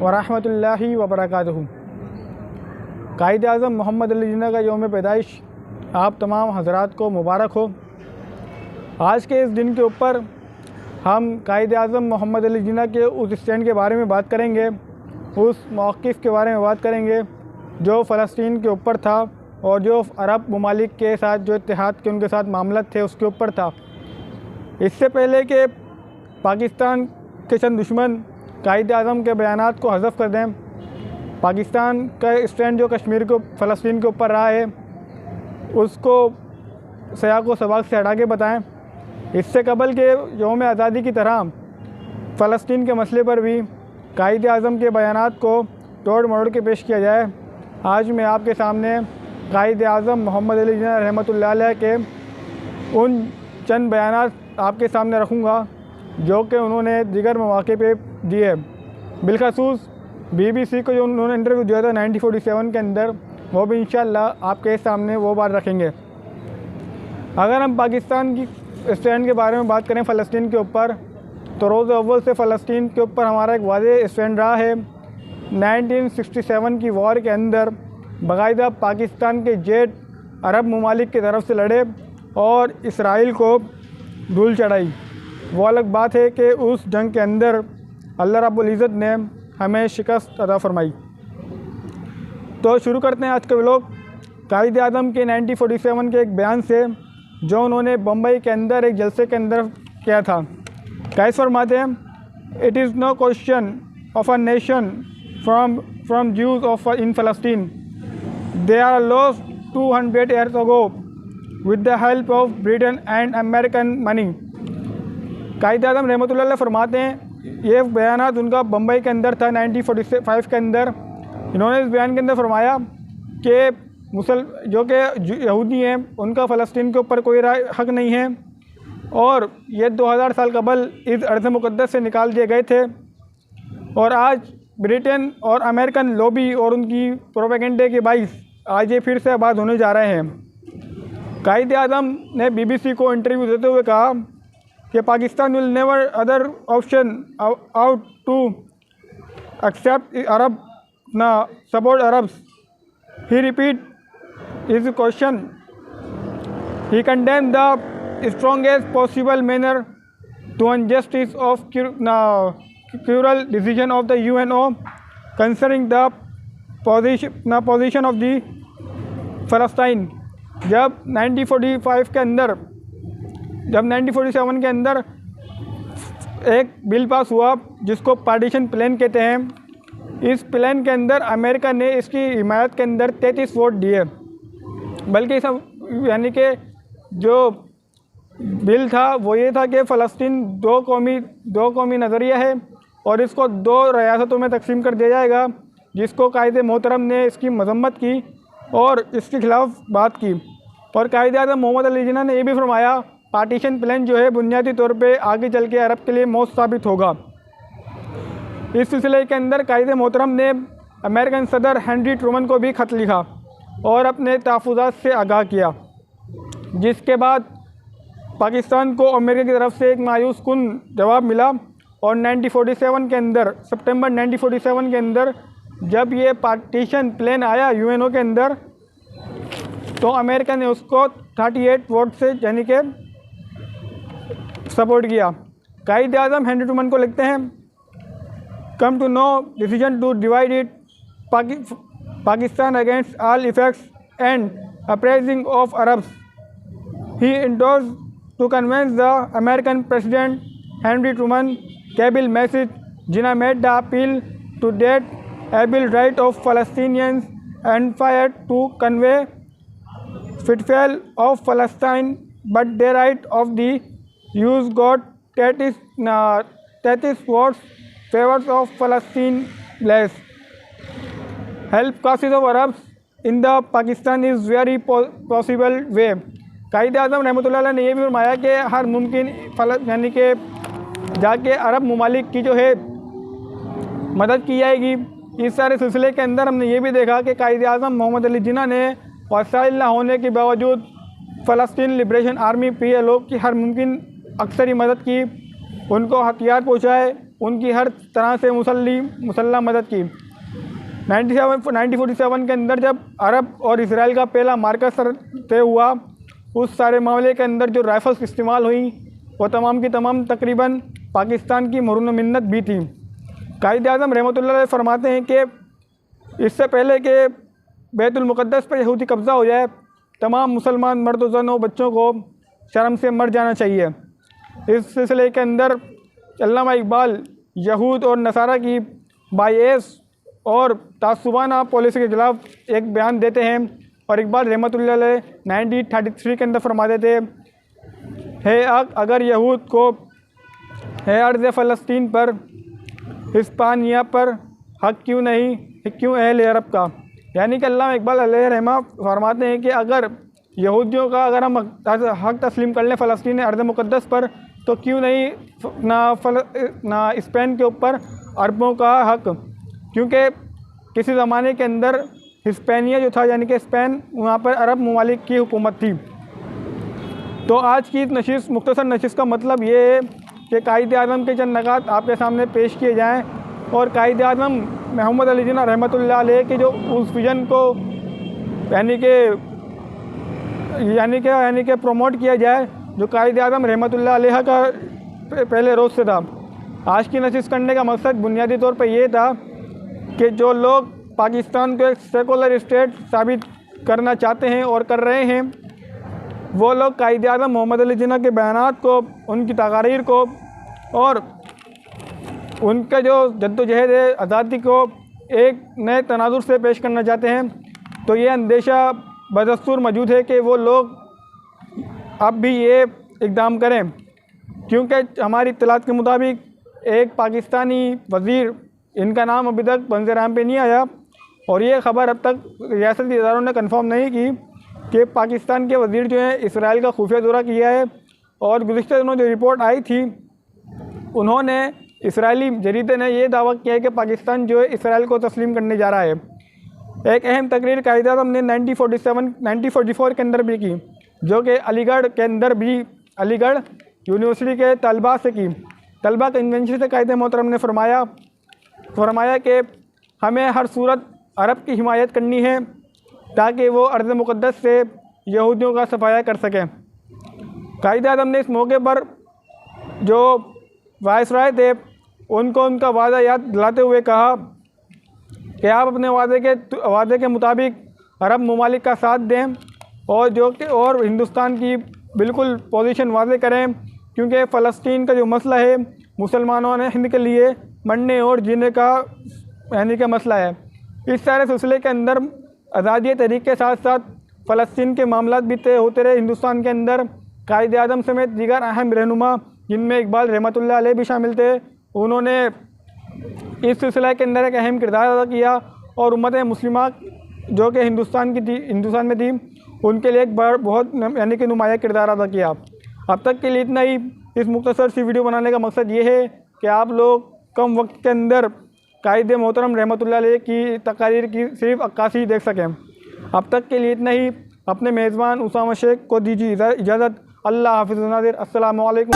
वरहमतुल्लाहि वबरकातुहू। कायद-ए-आज़म मोहम्मद अली जिन्ना का यौम पैदाइश आप तमाम हज़रात को मुबारक हो। आज के इस दिन के ऊपर हम कायद-ए-आज़म मोहम्मद अली जिन्ना के उस स्टैंड के बारे में बात करेंगे, उस मौक़िफ़ के बारे में बात करेंगे जो फ़लस्तीन के ऊपर था और जो अरब ममालिक के साथ जो इत्तेहाद के उनके साथ मामलत थे उसके ऊपर था। इससे पहले कि पाकिस्तान के चंद दुश्मन कायद-ए-आज़म के बयानात को हज़फ कर दें, पाकिस्तान का स्टैंड जो कश्मीर को फ़लस्तीन के ऊपर रहा है उसको सयाक़ व सबाक़ से हटा के बताएँ। इससे कबल के यौम आज़ादी की तरह फ़लस्तीन के मसले पर भी कायद-ए-आज़म के बयानात को तोड़ मरोड़ के पेश किया जाए। आज मैं आपके सामने कायद-ए-आज़म मोहम्मद अली जिन्ना रहमतुल्लाह अलैह के उन चंद बयानात आपके सामने रखूँगा जो कि उन्होंने दिगर मौक़े पे दिए। बिलख़सूस BBC को जो उन्होंने इंटरव्यू दिया था 1947 के अंदर, वो भी इंशाअल्लाह आपके सामने वो बात रखेंगे। अगर हम पाकिस्तान की स्टैंड के बारे में बात करें फ़लस्तीन के ऊपर, तो रोज़ अव्वल से फ़लस्तीन के ऊपर हमारा एक वाज़ेह स्टैंड रहा है। 1967 की वॉर के अंदर बाकायदा पाकिस्तान के जेट अरब ममालिक की तरफ से लड़े और इसराइल को धूल चढ़ाई। वो अलग बात है कि उस जंग के अंदर अल्लाह रब्बुल इज़्ज़त ने हमें शिकस्त अता फरमाई। तो शुरू करते हैं आज के व्लॉग कायद-ए-आज़म के 1947 के एक बयान से जो उन्होंने बम्बई के अंदर एक जलसे के अंदर किया था। कैसे फरमाते हैं, it is no question of a nation from Jews of in फ़लस्तीन, they are lost 200 years ago with the help of Britain and American money। Quaid-e-Azam रहमतुल्लाह अलैह फरमाते हैं, ये बयानात उनका बम्बई के अंदर था 1945 के अंदर। इन्होंने इस बयान के अंदर फरमाया कि जो कि यहूदी हैं उनका फ़लस्तीन के ऊपर कोई हक़ नहीं है और ये 2000 साल कबल इस अर्ज़ मुक़द्दस से निकाल दिए गए थे और आज ब्रिटेन और अमेरिकन लॉबी और उनकी प्रोपेगेंडे के बाइस आज ये फिर से आबाद होने जा रहे हैं। कायद-ए-आज़म ने BBC को इंटरव्यू देते हुए कहा कि Pakistan will never other option out to accept Arab ना support Arabs. He repeat his question. He condemned the strongest possible manner to injustice of cruel decision of the UNO concerning the position of the Palestine। जब 1947 के अंदर एक bill pass हुआ जिसको partition plan कहते हैं, इस प्लान के अंदर अमेरिका ने इसकी हिमायत के अंदर 33 वोट दिए, बल्कि सब यानी कि जो बिल था वो ये था कि फ़लस्तीन दो कौमी नज़रिया है और इसको 2 रियासतों में तकसीम कर दिया जाएगा, जिसको कायदे मोहतरम ने इसकी मजम्मत की और इसके ख़िलाफ़ बात की। और कायद-ए-आज़म मोहम्मद अली जिन्ना ने यह भी फरमाया पार्टीशन प्लान जो है बुनियादी तौर पे आगे चल के अरब के लिए मौत साबित होगा। इस सिलसिले के अंदर कायदे मोहतरम ने अमेरिकन सदर हेनरी ट्रूमन को भी ख़त लिखा और अपने तहफ़्फ़ुज़ात से आगाह किया, जिसके बाद पाकिस्तान को अमेरिका की तरफ से एक मायूस कुन जवाब मिला। और 1947 के अंदर, सितंबर 1947 के अंदर जब ये पार्टीशन प्लान आया UNO के अंदर, तो अमेरिका ने उसको 38 वोट से यानी कि सपोर्ट किया। कायद-ए-आज़म हेनरी ट्रूमन को लिखते हैं, come to no decision to divide it Pakistan against all effects and uprising of Arabs। He endorsed to convince the American President Henry Truman cable message Jinnah made the appeal to that able right of Palestinians and fired to convey fitful of Palestine, but the right of the Jews got 33 votes favors of Palestine less। help causes of Arabs in the Pakistan is very possible way। Quaid-e-Azam रहमतुल्लाह अलैह ने यह भी फरमाया कि हर मुमकिन यानी कि जाके अरब ममालिक की जो है मदद की जाएगी। इस सारे सिलसिले के अंदर हमने ये भी देखा कि कायद-ए-आज़म मोहम्मद अली जिन्ना ने वसाइल ना होने के बावजूद फ़लस्तीन लिबरेशन आर्मी PLO की हर मुमकिन अक्सरी मदद की, उनको हथियार पहुँचाए उनकी हर तरह से मुसल्लह मदद की। 1947 के अंदर जब अरब और इसराइल का पहला मार्का तय हुआ, उस सारे मामले के अंदर जो राइफ़ल्स इस्तेमाल हुई वो तमाम की तमाम तकरीबन पाकिस्तान की मरून मिन्नत भी थी। कायद-ए-आज़म रहमतुल्लाह अलैह फरमाते हैं कि इससे पहले कि बैतुल मुक़द्दस पर यहूदी कब्ज़ा हो जाए, तमाम मुसलमान मर्द व ज़न व बच्चों को शर्म से मर जाना चाहिए। इस सिलसिले के अंदर अल्लामा इकबाल यहूद और नसारा की बायस और तासुबाना पॉलिसी के खिलाफ एक बयान देते हैं और इकबाल रहमतुल्लाह अलैह 1933 के अंदर फरमाते थे, है अगर यहूद को है अर्ज़ फ़लस्तीन पर, हिस्पानिया पर हक क्यों नहीं, क्यों अहल अरब का। यानी कि अल्लामा इकबाल अलैह रहमा फरमाते हैं कि अगर यहूदियों का अगर हम हक तस्लीम कर लें फ़लस्तीन अर्ज़ मुक़द्दस पर, तो क्यों नहीं ना स्पेन के ऊपर अरबों का हक, क्योंकि किसी ज़माने के अंदर हिस्पैनिया जो था यानी कि स्पेन, वहाँ पर अरब ममालिक की हुकूमत थी। तो आज की नशिस्त मुख्तसर नशिस्त का मतलब ये है कि कायद-ए-आज़म के चंद नकात आपके सामने पेश किए जाएँ और कायद-ए-आज़म मोहम्मद अली जिन्ना रहमतुल्लाह अलैह के जो उस विज़न को यानी कि प्रमोट किया जाए जो कायद-ए-आज़म रहमतुल्लाह अलैह का पहले रोज़ से था। आज की नशिस्त करने का मकसद बुनियादी तौर पर यह था कि जो लोग पाकिस्तान को एक सेकुलर स्टेट साबित करना चाहते हैं और कर रहे हैं, वो लोग कायद-ए-आज़म मोहम्मद अली जिन्ना के बयानात को, उनकी तकारीर को और उनका जो जद्दोजहद है आज़ादी को एक नए तनाजुर से पेश करना चाहते हैं। तो ये अंदेशा बदस्तूर मौजूद है कि वो लोग अब भी ये इक़दाम करें, क्योंकि हमारी इत्तलात के मुताबिक एक पाकिस्तानी वज़ीर, इनका नाम अभी तक मंज़र-ए-आम पे नहीं आया और ये ख़बर अब तक रियासती इदारों ने कंफर्म नहीं की कि पाकिस्तान के वज़ीर जो हैं इसराइल का खुफिया दौरा किया है। और गुज़िश्ता दिनों जो रिपोर्ट आई थी, उन्होंने इसराइली जरीदे ने ये दावा किया है कि पाकिस्तान जो है इसराइल को तस्लीम करने जा रहा है। एक अहम तकरीर कायद-ए-आज़म ने 1944 के अंदर भी की, जो कि अलीगढ़ यूनिवर्सिटी के तलबा से की। तलबा कन्वेंशन से कायद मोहतरम ने फरमाया कि हमें हर सूरत अरब की हिमायत करनी है ताकि वो अर्ज़ मुक़द्दस से यहूदियों का सफाया कर सकें। कायद-ए-आज़म ने इस मौके पर जो वायसराय थे उनको उनका वादा याद दिलाते हुए कहा कि आप अपने वादे के मुताबिक अरब ममालिक का साथ दें और हिंदुस्तान की बिल्कुल पोजीशन वाज़े करें, क्योंकि फ़लस्तीन का जो मसला है मुसलमानों ने हिंद के लिए मरने और जीने का यानी कि मसला है। इस सारे सिलसिले के अंदर आज़ादी तहरीक के साथ साथ फ़लस्तीन के मामलात भी तय होते रहे हिंदुस्तान के अंदर। कायद-ए-आज़म समेत दीगर अहम रहनुमा, जिनमें इकबाल रहमतुल्लाह अलैह भी शामिल थे, उन्होंने इस सिलसिले के अंदर एक अहम किरदार अदा किया और उम्मत मुस्लिमा जो कि हिंदुस्तान में थी, उनके लिए एक बहुत यानी कि नुमाया किरदार अदा किया। अब तक के लिए इतना ही। इस मुख्तसर सी वीडियो बनाने का मकसद ये है कि आप लोग कम वक्त के अंदर कायद मोहतरम रहमतुल्लाह अलैह की तकारीर की सिर्फ अक्कासी देख सकें। अब तक के लिए इतना ही। अपने मेज़बान उसामा शेख को दीजिए इजाज़त। अल्लाह हाफ़िज़ नाज़िर। अस्सलामु अलैकुम।